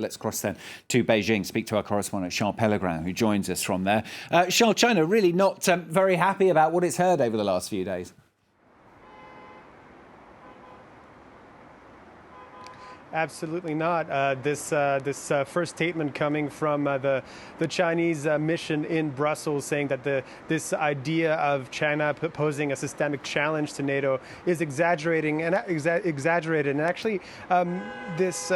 Let's cross then to Beijing, speak to our correspondent, Charles Pellegrin, who joins us from there. Charles, China really not very happy about what it's heard over the last few days. Absolutely not. This first statement coming from the Chinese mission in Brussels, saying that this idea of China posing a systemic challenge to NATO is exaggerating and exaggerated. And actually, this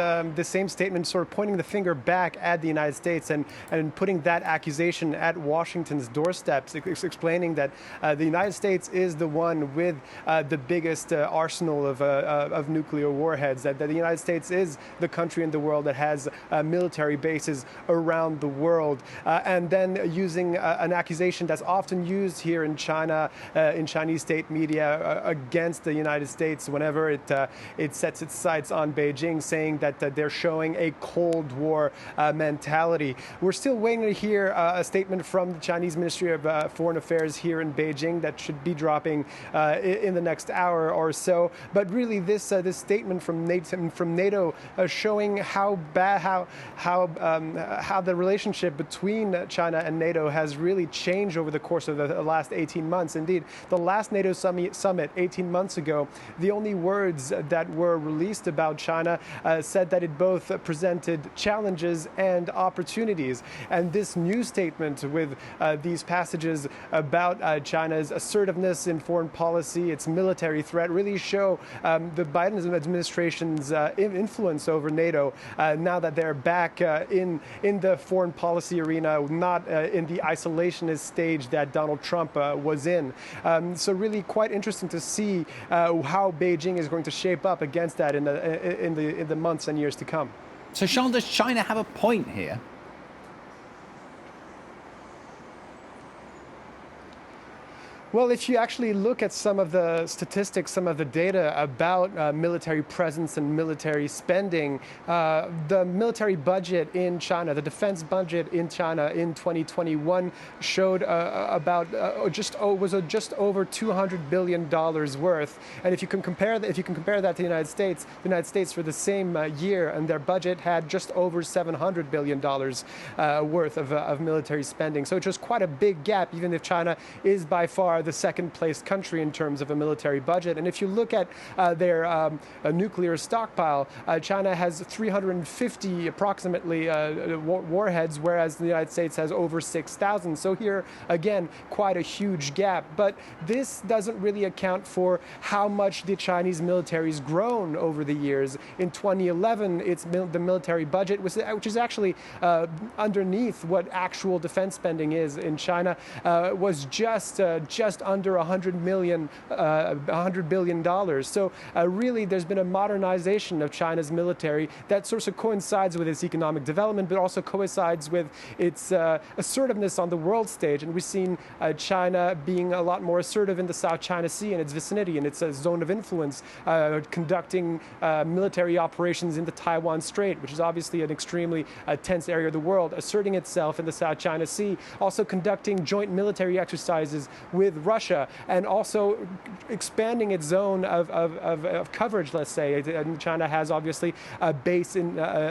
same statement sort of pointing the finger back at the United States and putting that accusation at Washington's doorsteps, explaining that the United States is the one with the biggest arsenal of nuclear warheads. That the United States is the country in the world that has military bases around the world, and then using an accusation that's often used here in China, in Chinese state media, against the United States whenever it sets its sights on Beijing, saying that they're showing a Cold War mentality. We're still waiting to hear a statement from the Chinese Ministry of Foreign Affairs here in Beijing that should be dropping in the next hour or so. But really, this statement from NATO showing how the relationship between China and NATO has really changed over the course of the last 18 months. Indeed, the last NATO summit 18 months ago, the only words that were released about China said that it both presented challenges and opportunities. And this new statement with these passages about China's assertiveness in foreign policy, its military threat, really show the Biden administration's influence over NATO now that they're back in the foreign policy arena, not in the isolationist stage that Donald Trump was in. So really quite interesting to see how Beijing is going to shape up against that in the months and years to come. So, Charles, does China have a point here? Well, if you actually look at some of the statistics, some of the data about military presence and military spending, the military budget in China, the defense budget in China in 2021 showed just over $200 billion worth. And if you can compare that to the United States for the same year, and their budget had just over $700 billion worth of military spending. So it's just quite a big gap, even if China is by far the second place country in terms of a military budget. And if you look at their nuclear stockpile, China has 350 approximately warheads, whereas the United States has over 6,000. So here, again, quite a huge gap. But this doesn't really account for how much the Chinese military has grown over the years. In 2011, the military budget, which is actually underneath what actual defense spending is in China, was just under $100 billion. So really, there's been a modernization of China's military that sort of coincides with its economic development, but also coincides with its assertiveness on the world stage. And we've seen China being a lot more assertive in the South China Sea and its vicinity, and its zone of influence, conducting military operations in the Taiwan Strait, which is obviously an extremely tense area of the world, asserting itself in the South China Sea, also conducting joint military exercises with Russia, and also expanding its zone of coverage, let's say. And China has obviously a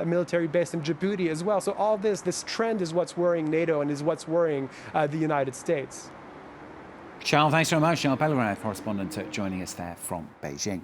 military base in Djibouti as well. So all this trend is what's worrying NATO and is what's worrying the United States. Charles, thanks very much. Charles Pellegrin, correspondent, joining us there from Beijing.